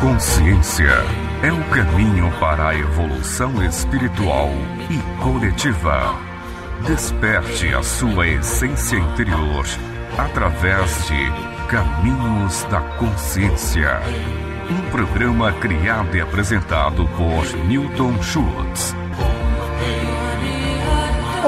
consciência é o caminho para a evolução espiritual e coletiva. Desperte a sua essência interior através de Caminhos da Consciência. Um programa criado e apresentado por Newton Schultz.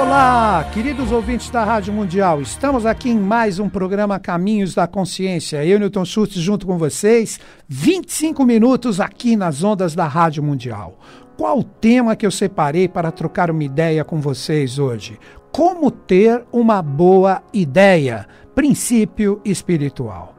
Olá, queridos ouvintes da Rádio Mundial. Estamos aqui em mais um programa Caminhos da Consciência. Eu, Newton Schultz, junto com vocês, 25 minutos aqui nas ondas da Rádio Mundial. Qual o tema que eu separei para trocar uma ideia com vocês hoje? Como ter uma boa ideia. Princípio espiritual.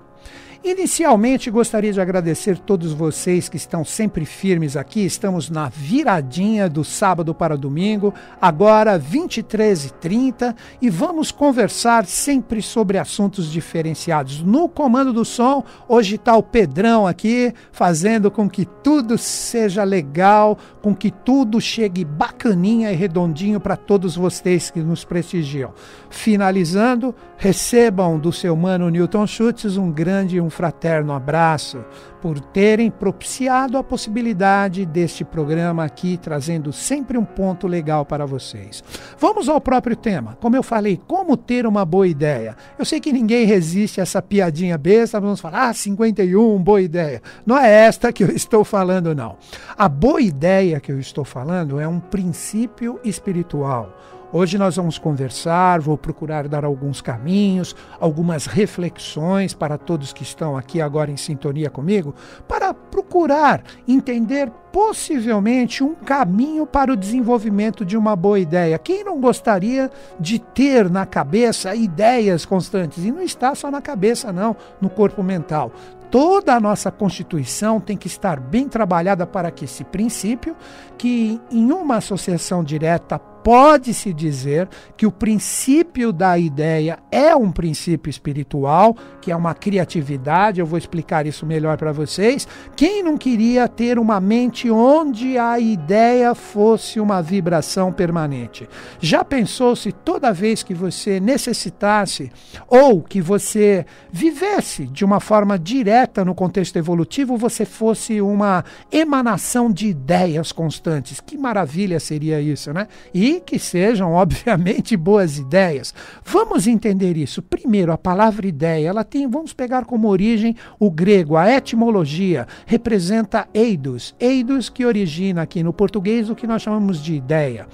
Inicialmente, gostaria de agradecer todos vocês que estão sempre firmes aqui. Estamos na viradinha do sábado para domingo, agora 23h30, e vamos conversar sempre sobre assuntos diferenciados. No comando do som, hoje está o Pedrão aqui, fazendo com que tudo seja legal, com que tudo chegue bacaninha e redondinho para todos vocês que nos prestigiam. Finalizando, recebam do seu mano Newton Schultz um grande e um fraterno abraço por terem propiciado a possibilidade deste programa aqui, trazendo sempre um ponto legal para vocês. Vamos ao próprio tema. Como eu falei, como ter uma boa ideia. Eu sei que ninguém resiste a essa piadinha besta, vamos falar, 51, boa ideia. Não é esta que eu estou falando, não. A boa ideia que eu estou falando é um princípio espiritual. Hoje nós vamos conversar, vou procurar dar alguns caminhos, algumas reflexões para todos que estão aqui agora em sintonia comigo, para procurar entender possivelmente um caminho para o desenvolvimento de uma boa ideia. Quem não gostaria de ter na cabeça ideias constantes? E não está só na cabeça, não, no corpo mental. Toda a nossa Constituição tem que estar bem trabalhada para que esse princípio, que em uma associação direta pode-se dizer que o princípio da ideia é um princípio espiritual, que é uma criatividade, eu vou explicar isso melhor para vocês. Quem não queria ter uma mente onde a ideia fosse uma vibração permanente? Já pensou se toda vez que você necessitasse ou que você vivesse de uma forma direta no contexto evolutivo, você fosse uma emanação de ideias constantes? Que maravilha seria isso, né? E que sejam, obviamente, boas ideias. Vamos entender isso. Primeiro, a palavra ideia, ela tem, vamos pegar como origem o grego, a etimologia, representa eidos. Eidos que origina aqui no português o que nós chamamos de ideia.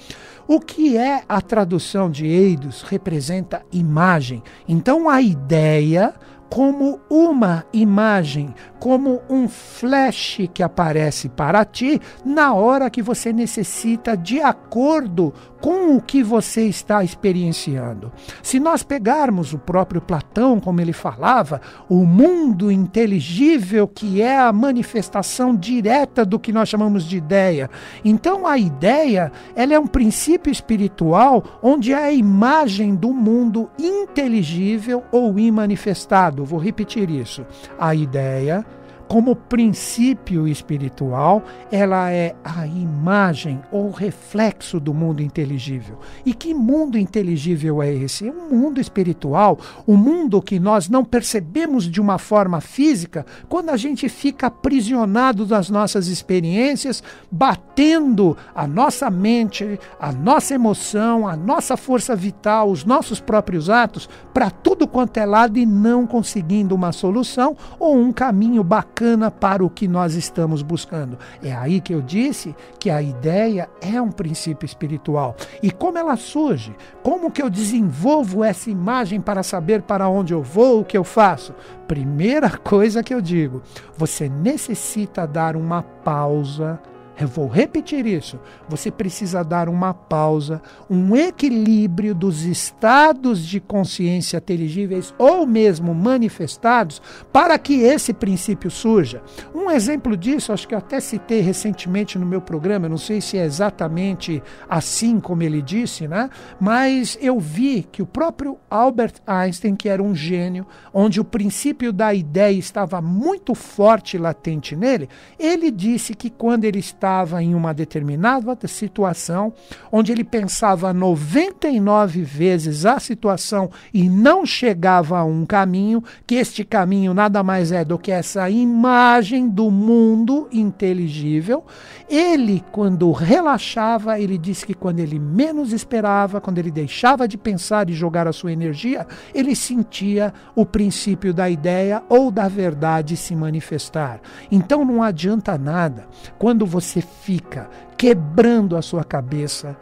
O que é a tradução de eidos? Representa imagem. Então, a ideia como uma imagem, como um flash que aparece para ti na hora que você necessita, de acordo com o que você está experienciando. Se nós pegarmos o próprio Platão, como ele falava, o mundo inteligível, que é a manifestação direta do que nós chamamos de ideia. Então a ideia, ela é um princípio espiritual onde é a imagem do mundo inteligível ou imanifestado. Vou repetir isso. A ideia, como princípio espiritual, ela é a imagem ou reflexo do mundo inteligível. E que mundo inteligível é esse? É um mundo espiritual, um mundo que nós não percebemos de uma forma física quando a gente fica aprisionado das nossas experiências, batendo a nossa mente, a nossa emoção, a nossa força vital, os nossos próprios atos para tudo quanto é lado e não conseguindo uma solução ou um caminho bacana para o que nós estamos buscando. É aí que eu disse que a ideia é um princípio espiritual. E como ela surge? Como que eu desenvolvo essa imagem para saber para onde eu vou, o que eu faço? Primeira coisa que eu digo, você necessita dar uma pausa. Eu vou repetir isso. Você precisa dar uma pausa, um equilíbrio dos estados de consciência inteligíveis ou mesmo manifestados para que esse princípio surja. Um exemplo disso, acho que eu até citei recentemente no meu programa, não sei se é exatamente assim como ele disse, né? Mas eu vi que o próprio Albert Einstein, que era um gênio, onde o princípio da ideia estava muito forte e latente nele, ele disse que quando ele estava estava em uma determinada situação, onde ele pensava 99 vezes a situação e não chegava a um caminho, que este caminho nada mais é do que essa imagem do mundo inteligível. Ele, quando relaxava, ele disse que quando ele menos esperava, quando ele deixava de pensar e jogar a sua energia, ele sentia o princípio da ideia ou da verdade se manifestar. Então não adianta nada quando você fica quebrando a sua cabeça,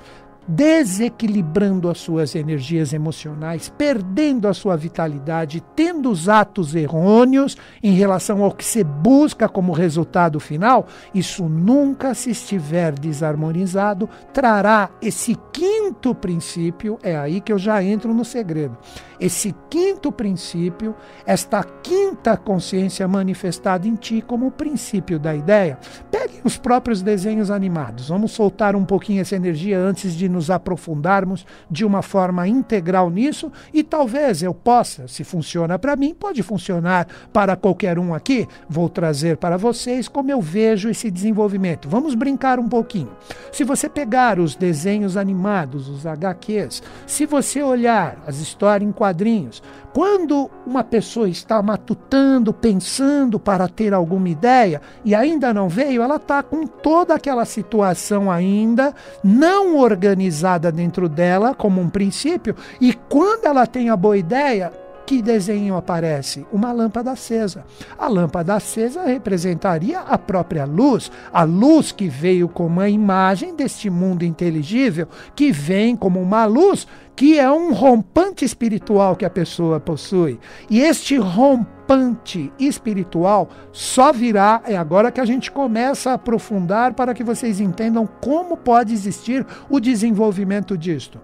desequilibrando as suas energias emocionais, perdendo a sua vitalidade, tendo os atos errôneos em relação ao que você busca como resultado final. Isso nunca, se estiver desarmonizado, trará esse quinto princípio. É aí que eu já entro no segredo. Esse quinto princípio, esta quinta consciência manifestada em ti como o princípio da ideia. Peguem os próprios desenhos animados. Vamos soltar um pouquinho essa energia antes de nos aprofundarmos de uma forma integral nisso, e talvez eu possa, se funciona para mim, pode funcionar para qualquer um aqui. Vou trazer para vocês como eu vejo esse desenvolvimento. Vamos brincar um pouquinho. Se você pegar os desenhos animados, os HQs, se você olhar as histórias em quadrinhos, quando uma pessoa está matutando, pensando para ter alguma ideia e ainda não veio, ela está com toda aquela situação ainda não organizada dentro dela como um princípio, e quando ela tem a boa ideia, que desenho aparece? Uma lâmpada acesa. A lâmpada acesa representaria a própria luz, a luz que veio como a imagem deste mundo inteligível, que vem como uma luz que é um rompante espiritual que a pessoa possui. E este rompante espiritual só virá, é agora que a gente começa a aprofundar para que vocês entendam como pode existir o desenvolvimento disto.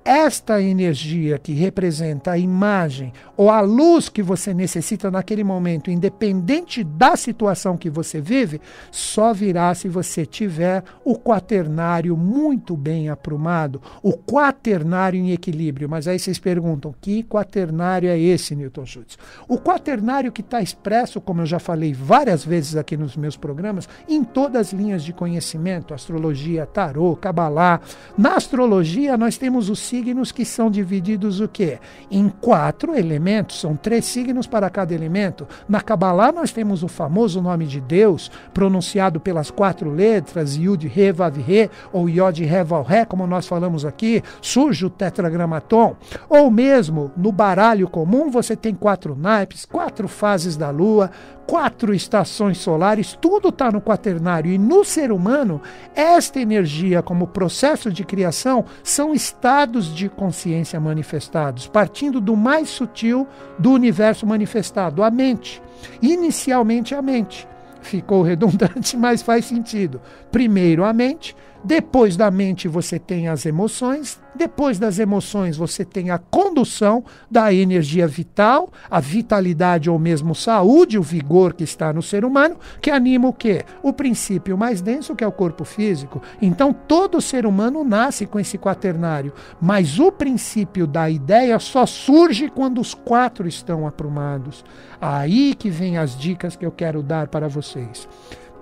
Esta energia que representa a imagem ou a luz que você necessita naquele momento, independente da situação que você vive, só virá se você tiver o quaternário muito bem aprumado, o quaternário em equilíbrio. Mas aí vocês perguntam, que quaternário é esse, Newton Schultz? O quaternário que está expresso, como eu já falei várias vezes aqui nos meus programas, em todas as linhas de conhecimento, astrologia, tarô, cabalá. Na astrologia nós temos os signos que são divididos o quê? Em 4 elementos, são 3 signos para cada elemento. Na Cabalá nós temos o famoso nome de Deus, pronunciado pelas 4 letras, Yud, Re, Vav, Re, ou Yod, Re, Vav, Re, como nós falamos aqui, surge o tetragramaton. Ou mesmo, no baralho comum, você tem 4 naipes, 4 fases da lua, 4 estações solares, tudo está no quaternário. E no ser humano, esta energia como processo de criação são estados de consciência manifestados, partindo do mais sutil do universo manifestado, a mente. Inicialmente a mente. Ficou redundante, mas faz sentido. Primeiro a mente, depois da mente você tem as emoções, depois das emoções você tem a condução da energia vital, a vitalidade ou mesmo saúde, o vigor que está no ser humano, que anima o quê? O princípio mais denso, que é o corpo físico. Então todo ser humano nasce com esse quaternário, mas o princípio da ideia só surge quando os 4 estão aprumados. Aí que vem as dicas que eu quero dar para vocês.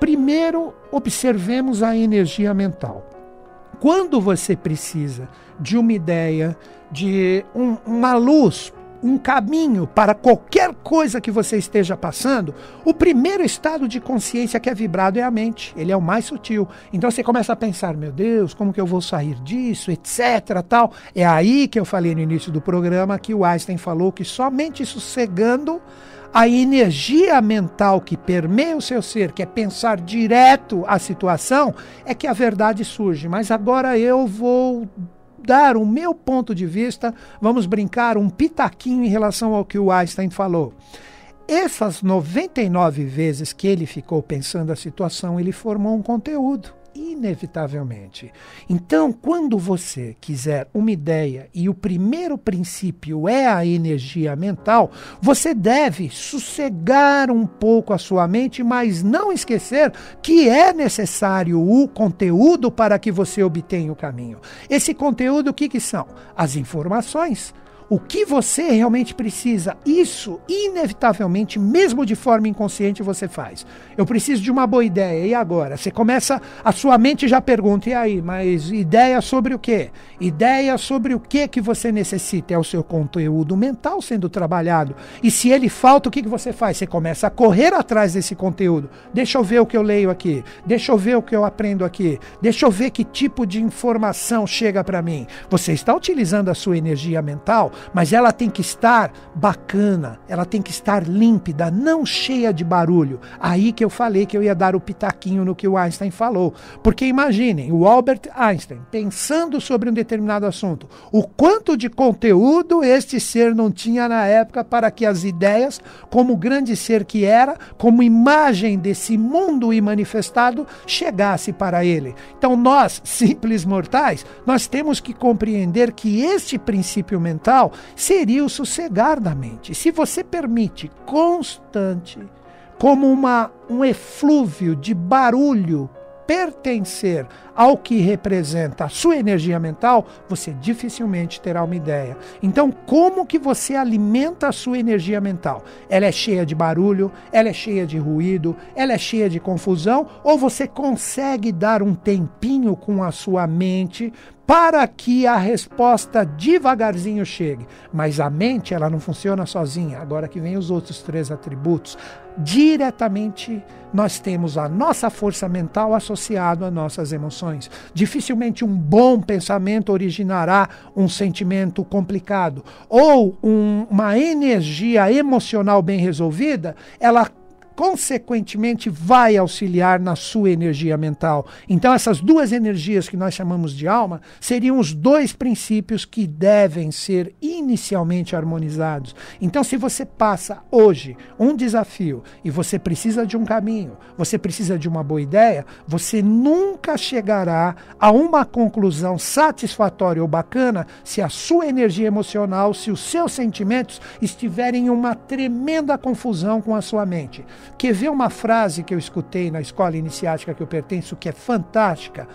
Primeiro, observemos a energia mental. Quando você precisa de uma ideia, de uma luz, um caminho para qualquer coisa que você esteja passando, o primeiro estado de consciência que é vibrado é a mente. Ele é o mais sutil. Então você começa a pensar, meu Deus, como que eu vou sair disso, etc. Tal. É aí que eu falei no início do programa que o Einstein falou que somente sossegando a energia mental que permeia o seu ser, que é pensar direto a situação, é que a verdade surge. Mas agora eu vou dar o meu ponto de vista, vamos brincar um pitaquinho em relação ao que o Einstein falou. Essas 99 vezes que ele ficou pensando a situação, ele formou um conteúdo. Inevitavelmente. Então, quando você quiser uma ideia e o primeiro princípio é a energia mental, você deve sossegar um pouco a sua mente, mas não esquecer que é necessário o conteúdo para que você obtenha o caminho. Esse conteúdo, o que são? As informações. o que você realmente precisa. Isso, inevitavelmente, mesmo de forma inconsciente, você faz. Eu preciso de uma boa ideia, e agora? Você começa, a sua mente já pergunta, e aí, mas ideia sobre o quê? Ideia sobre o que você necessita, é o seu conteúdo mental sendo trabalhado. E se ele falta, o que você faz? Você começa a correr atrás desse conteúdo. Deixa eu ver o que eu leio aqui, deixa eu ver o que eu aprendo aqui, deixa eu ver que tipo de informação chega para mim. Você está utilizando a sua energia mental, mas ela tem que estar bacana, ela tem que estar límpida, não cheia de barulho. Aí que eu falei que eu ia dar o pitaquinho no que o Einstein falou. Porque imaginem, o Albert Einstein, pensando sobre um determinado assunto, o quanto de conteúdo este ser não tinha na época para que as ideias, como grande ser que era, como imagem desse mundo manifestado, chegasse para ele. Então nós, simples mortais, nós temos que compreender que este princípio mental seria o sossegar da mente. Se você permite constante, como um eflúvio de barulho, pertencer ao que representa a sua energia mental, você dificilmente terá uma ideia. Então, como que você alimenta a sua energia mental? Ela é cheia de barulho, ela é cheia de ruído, ela é cheia de confusão, ou você consegue dar um tempinho com a sua mente para que a resposta devagarzinho chegue? Mas a mente, ela não funciona sozinha. Agora que vem os outros 3 atributos. Diretamente nós temos a nossa força mental associada às nossas emoções. Dificilmente um bom pensamento originará um sentimento complicado. Ou uma energia emocional bem resolvida, ela consequentemente vai auxiliar na sua energia mental. Então essas 2 energias que nós chamamos de alma seriam os 2 princípios que devem ser inicialmente harmonizados. Então se você passa hoje um desafio e você precisa de um caminho, você precisa de uma boa ideia, você nunca chegará a uma conclusão satisfatória ou bacana se a sua energia emocional, se os seus sentimentos estiverem em uma tremenda confusão com a sua mente. Quer ver uma frase que eu escutei na escola iniciática que eu pertenço, que é fantástica?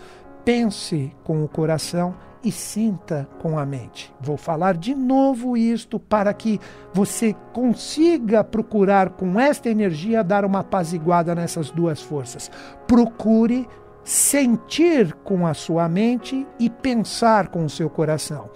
Pense com o coração e sinta com a mente. Vou falar de novo isto para que você consiga procurar com esta energia dar uma apaziguada nessas 2 forças. Procure sentir com a sua mente e pensar com o seu coração.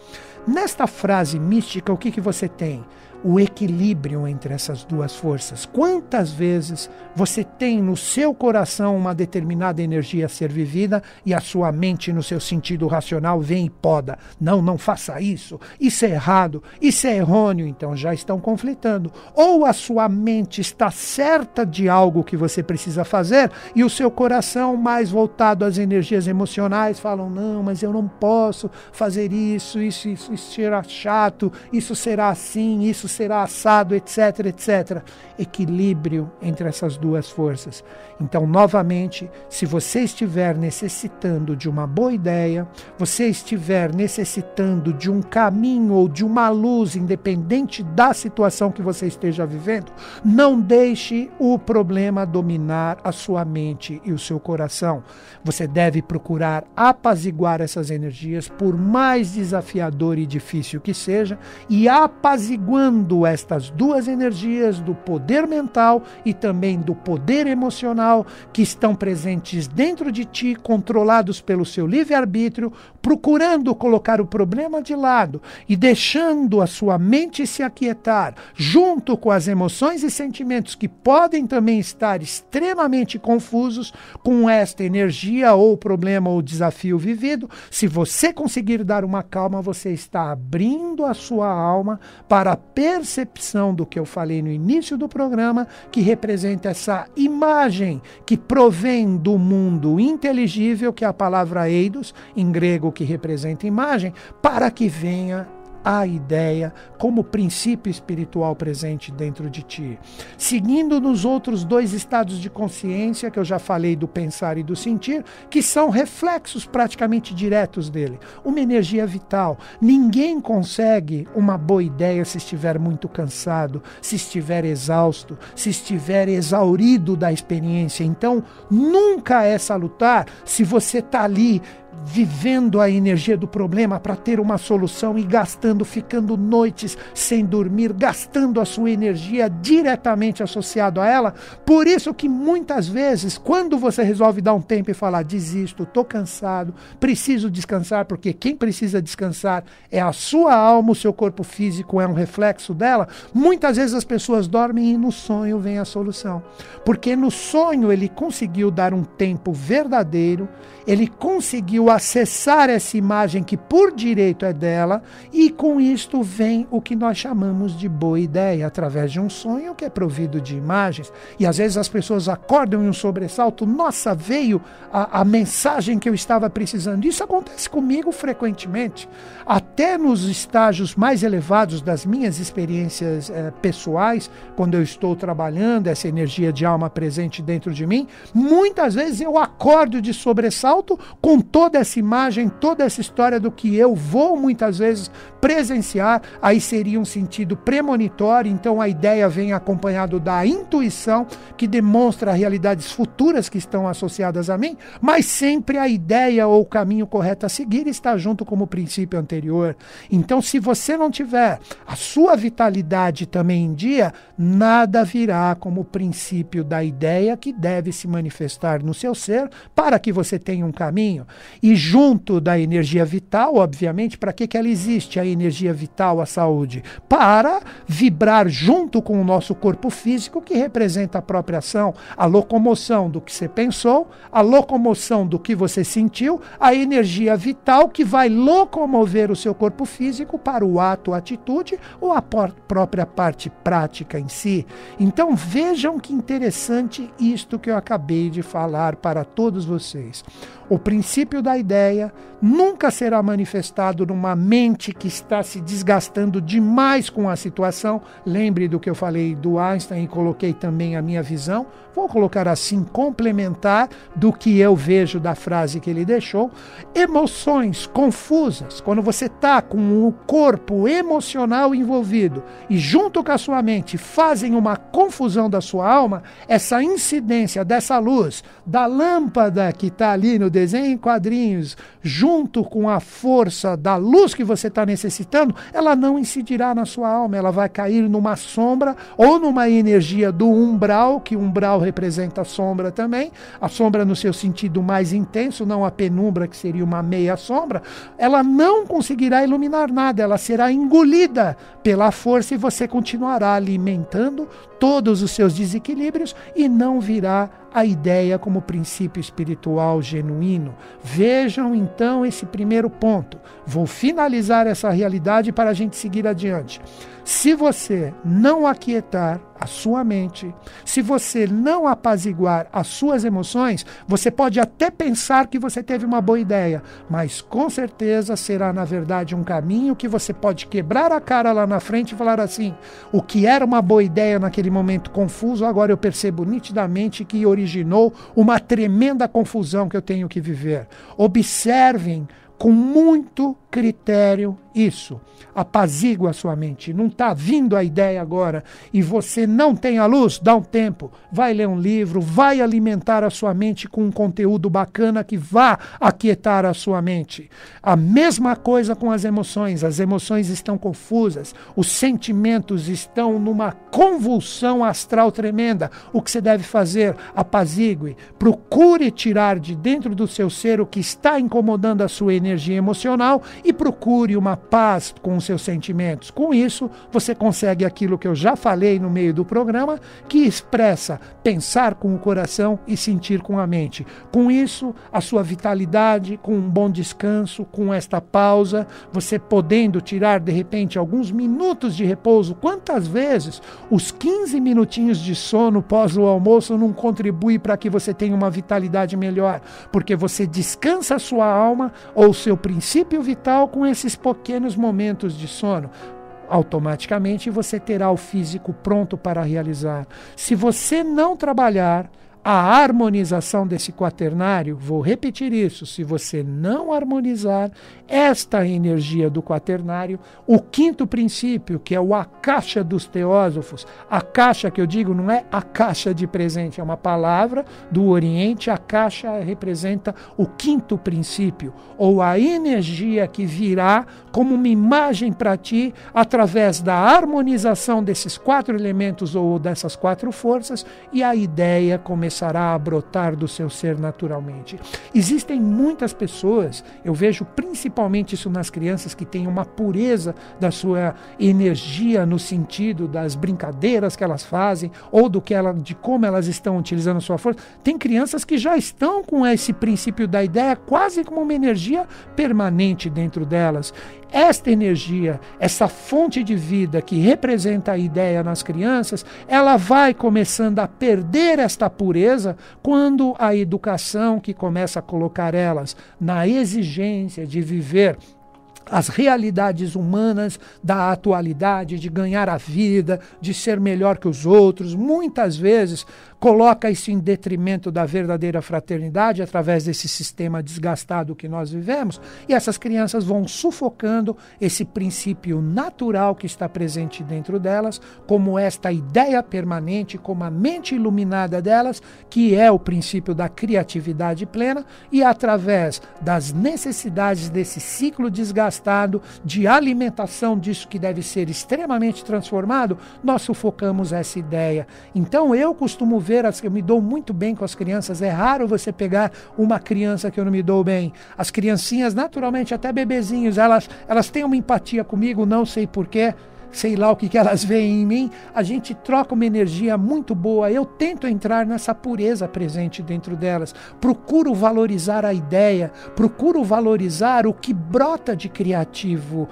Nesta frase mística, o que você tem? O equilíbrio entre essas 2 forças. Quantas vezes você tem no seu coração uma determinada energia a ser vivida e a sua mente, no seu sentido racional, vem e poda. Não faça isso. Isso é errado. Isso é errôneo. Então já estão conflitando. Ou a sua mente está certa de algo que você precisa fazer e o seu coração, mais voltado às energias emocionais, falam, não, mas eu não posso fazer isso será chato, isso será assim, isso será assado, etc, etc. Equilíbrio entre essas 2 forças. Então, novamente, se você estiver necessitando de uma boa ideia, você estiver necessitando de um caminho ou de uma luz, independente da situação que você esteja vivendo, não deixe o problema dominar a sua mente e o seu coração. Você deve procurar apaziguar essas energias, por mais desafiador e difícil que seja, e apaziguando estas 2 energias do poder mental e também do poder emocional que estão presentes dentro de ti, controlados pelo seu livre-arbítrio, procurando colocar o problema de lado e deixando a sua mente se aquietar, junto com as emoções e sentimentos que podem também estar extremamente confusos com esta energia ou problema ou desafio vivido. Se você conseguir dar uma calma, você está abrindo a sua alma para a percepção do que eu falei no início do programa, que representa essa imagem que provém do mundo inteligível, que é a palavra eidos, em grego, que representa imagem, para que venha a ideia como princípio espiritual presente dentro de ti. Seguindo nos outros 2 estados de consciência, que eu já falei do pensar e do sentir, que são reflexos praticamente diretos dele. Uma energia vital. Ninguém consegue uma boa ideia se estiver muito cansado, se estiver exausto, se estiver exaurido da experiência. Então, nunca é salutar se você está ali vivendo a energia do problema para ter uma solução e gastando, ficando noites sem dormir, gastando a sua energia diretamente associado a ela. Por isso que muitas vezes, quando você resolve dar um tempo e falar, desisto, estou cansado, preciso descansar, porque quem precisa descansar é a sua alma, o seu corpo físico é um reflexo dela, muitas vezes as pessoas dormem e no sonho vem a solução. Porque no sonho ele conseguiu dar um tempo verdadeiro, ele conseguiu acessar essa imagem que por direito é dela, e com isto vem o que nós chamamos de boa ideia, através de um sonho que é provido de imagens. E às vezes as pessoas acordam em um sobressalto, nossa, veio a mensagem que eu estava precisando. Isso acontece comigo frequentemente, até nos estágios mais elevados das minhas experiências pessoais, quando eu estou trabalhando, essa energia de alma presente dentro de mim, muitas vezes eu acordo de sobressalto com toda essa imagem, toda essa história do que eu vou muitas vezes presenciar. Aí seria um sentido premonitório, então a ideia vem acompanhado da intuição, que demonstra realidades futuras que estão associadas a mim, mas sempre a ideia ou o caminho correto a seguir está junto como princípio anterior. Então, se você não tiver a sua vitalidade também em dia, nada virá como princípio da ideia que deve se manifestar no seu ser para que você tenha um caminho. E junto da energia vital, obviamente, para que ela existe, a energia vital, a saúde? Para vibrar junto com o nosso corpo físico, que representa a própria ação, a locomoção do que você pensou, a locomoção do que você sentiu, a energia vital que vai locomover o seu corpo físico para o ato, a atitude ou a própria parte prática em si. Então vejam que interessante isto que eu acabei de falar para todos vocês. O princípio da ideia nunca será manifestado numa mente que está se desgastando demais com a situação. Lembre do que eu falei do Einstein e coloquei também a minha visão. Vou colocar assim, complementar do que eu vejo da frase que ele deixou. Emoções confusas, quando você está com o corpo emocional envolvido e junto com a sua mente fazem uma confusão da sua alma, essa incidência dessa luz, da lâmpada que está ali no desenho em quadrinhos, junto com a força da luz que você está necessitando, ela não incidirá na sua alma, ela vai cair numa sombra ou numa energia do umbral, que umbral representa a sombra também, a sombra no seu sentido mais intenso, não a penumbra que seria uma meia sombra. Ela não conseguirá iluminar nada, ela será engolida pela força e você continuará alimentando todos os seus desequilíbrios e não virá a ideia como princípio espiritual genuíno. Vejam então esse primeiro ponto. Vou finalizar essa realidade para a gente seguir adiante. Se você não aquietar a sua mente, se você não apaziguar as suas emoções, você pode até pensar que você teve uma boa ideia, mas com certeza será na verdade um caminho que você pode quebrar a cara lá na frente e falar assim, o que era uma boa ideia naquele momento confuso, agora eu percebo nitidamente que originou uma tremenda confusão que eu tenho que viver. Observem com muito critério isso. Apazigua a sua mente. Não está vindo a ideia agora e você não tem a luz? Dá um tempo. Vai ler um livro, vai alimentar a sua mente com um conteúdo bacana que vá aquietar a sua mente. A mesma coisa com as emoções. As emoções estão confusas. Os sentimentos estão numa convulsão astral tremenda. O que você deve fazer? Apazigue. Procure tirar de dentro do seu ser o que está incomodando a sua energia emocional e procure uma paz com os seus sentimentos. Com isso, você consegue aquilo que eu já falei no meio do programa, que expressa pensar com o coração e sentir com a mente. Com isso, a sua vitalidade, com um bom descanso, com esta pausa, você podendo tirar de repente alguns minutos de repouso. Quantas vezes os 15 minutinhos de sono pós o almoço não contribui para que você tenha uma vitalidade melhor? Porque você descansa a sua alma ou seu princípio vital com esses pequenos momentos de sono. Automaticamente você terá o físico pronto para realizar. Se você não trabalhar a harmonização desse quaternário, vou repetir isso, se você não harmonizar esta energia do quaternário, o quinto princípio, que é o Akasha dos teósofos, Akasha que eu digo não é a caixa de presente, é uma palavra do Oriente, Akasha representa o quinto princípio, ou a energia que virá como uma imagem para ti através da harmonização desses 4 elementos ou dessas 4 forças, e a ideia começará a brotar do seu ser naturalmente. Existem muitas pessoas, eu vejo principalmente isso nas crianças, que têm uma pureza da sua energia no sentido das brincadeiras que elas fazem ou de como elas estão utilizando a sua força. Tem crianças que já estão com esse princípio da ideia quase como uma energia permanente dentro delas. Esta energia, essa fonte de vida que representa a ideia nas crianças, ela vai começando a perder esta pureza quando a educação que começa a colocar elas na exigência de viver as realidades humanas da atualidade, de ganhar a vida, de ser melhor que os outros, muitas vezes coloca isso em detrimento da verdadeira fraternidade através desse sistema desgastado que nós vivemos, e essas crianças vão sufocando esse princípio natural que está presente dentro delas, como esta ideia permanente, como a mente iluminada delas, que é o princípio da criatividade plena, e através das necessidades desse ciclo desgastado de alimentação disso que deve ser extremamente transformado, nós sufocamos essa ideia. Então eu costumo ver, eu me dou muito bem com as crianças, é raro você pegar uma criança que eu não me dou bem. As criancinhas, naturalmente, até bebezinhos, elas têm uma empatia comigo, não sei porquê, sei lá o que elas veem em mim, a gente troca uma energia muito boa, eu tento entrar nessa pureza presente dentro delas, procuro valorizar a ideia, procuro valorizar o que brota de criativo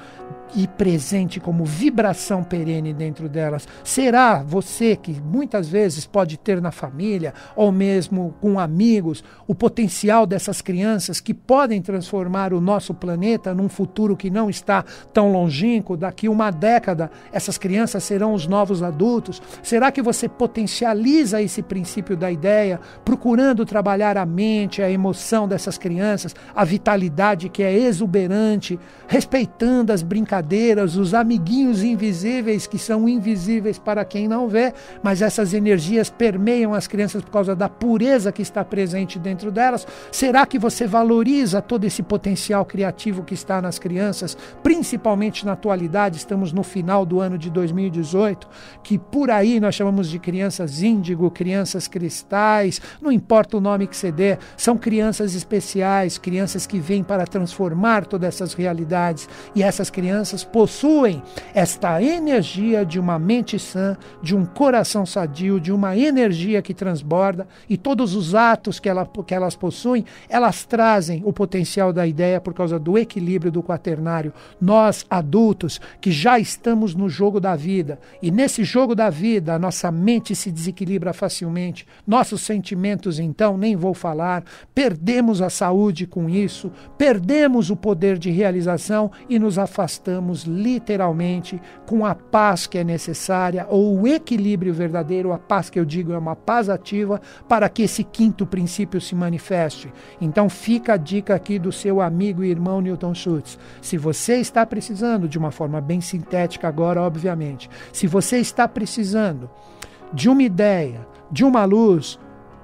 e presente como vibração perene dentro delas. Será você que muitas vezes pode ter na família ou mesmo com amigos o potencial dessas crianças que podem transformar o nosso planeta num futuro que não está tão longínquo? Daqui uma década essas crianças serão os novos adultos. Será que você potencializa esse princípio da ideia, procurando trabalhar a mente, a emoção dessas crianças, a vitalidade que é exuberante, respeitando as brincadeiras, os amiguinhos invisíveis que são invisíveis para quem não vê, mas essas energias permeiam as crianças por causa da pureza que está presente dentro delas? Será que você valoriza todo esse potencial criativo que está nas crianças, principalmente na atualidade? Estamos no final do ano de 2018, que por aí nós chamamos de crianças índigo, crianças cristais, não importa o nome que você dê, são crianças especiais, crianças que vêm para transformar todas essas realidades, e essas crianças possuem esta energia de uma mente sã, de um coração sadio, de uma energia que transborda, e todos os atos que elas possuem, elas trazem o potencial da ideia por causa do equilíbrio do quaternário. Nós, adultos, que já estamos no jogo da vida, e nesse jogo da vida a nossa mente se desequilibra facilmente, nossos sentimentos, então, nem vou falar, perdemos a saúde com isso, perdemos o poder de realização e nos afastamos literalmente com a paz que é necessária, ou o equilíbrio verdadeiro. A paz que eu digo é uma paz ativa para que esse quinto princípio se manifeste. Então fica a dica aqui do seu amigo e irmão Newton Schultz. Se você está precisando, de uma forma bem sintética agora, obviamente, se você está precisando de uma ideia, de uma luz,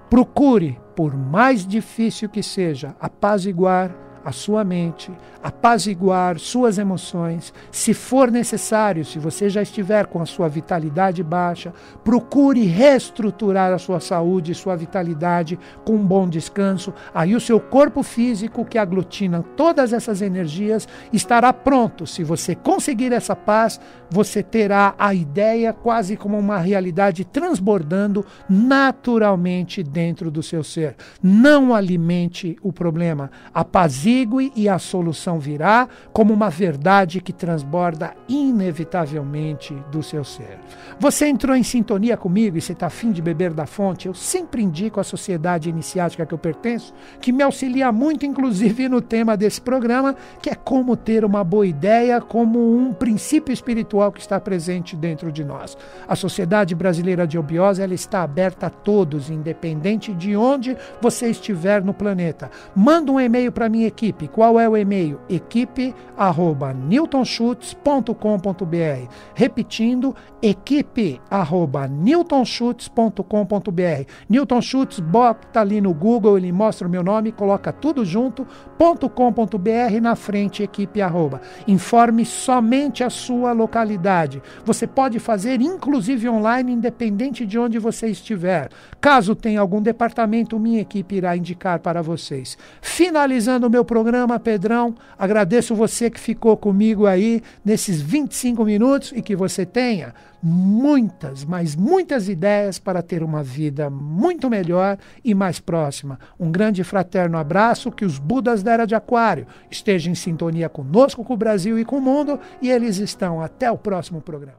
procure, por mais difícil que seja, apaziguar a sua mente, apaziguar suas emoções. Se for necessário, se você já estiver com a sua vitalidade baixa, procure reestruturar a sua saúde e sua vitalidade com um bom descanso. Aí o seu corpo físico, que aglutina todas essas energias, estará pronto. Se você conseguir essa paz, você terá a ideia quase como uma realidade transbordando naturalmente dentro do seu ser. Não alimente o problema, apazigue Sigue e a solução virá, como uma verdade que transborda inevitavelmente do seu ser. Você entrou em sintonia comigo e você está afim de beber da fonte? Eu sempre indico a sociedade iniciática que eu pertenço, que me auxilia muito, inclusive no tema desse programa, que é como ter uma boa ideia como um princípio espiritual que está presente dentro de nós. A Sociedade Brasileira de Obiose, ela está aberta a todos, independente de onde você estiver no planeta. Manda um e-mail para a minha equipe. Qual é o e-mail? equipe@newtonschutz.com.br. Repetindo, equipe@newtonschutz.com.br. Newton Schutz, bota ali no Google, ele mostra o meu nome, coloca tudo junto, .com.br, na frente, equipe @. Informe somente a sua localidade. Você pode fazer, inclusive online, independente de onde você estiver. Caso tenha algum departamento, minha equipe irá indicar para vocês. Finalizando o meu programa, Pedrão, agradeço você que ficou comigo aí nesses 25 minutos e que você tenha muitas, mas muitas ideias para ter uma vida muito melhor e mais próxima. Um grande e fraterno abraço, que os Budas da Era de Aquário estejam em sintonia conosco, com o Brasil e com o mundo, e eles estão. Até o próximo programa.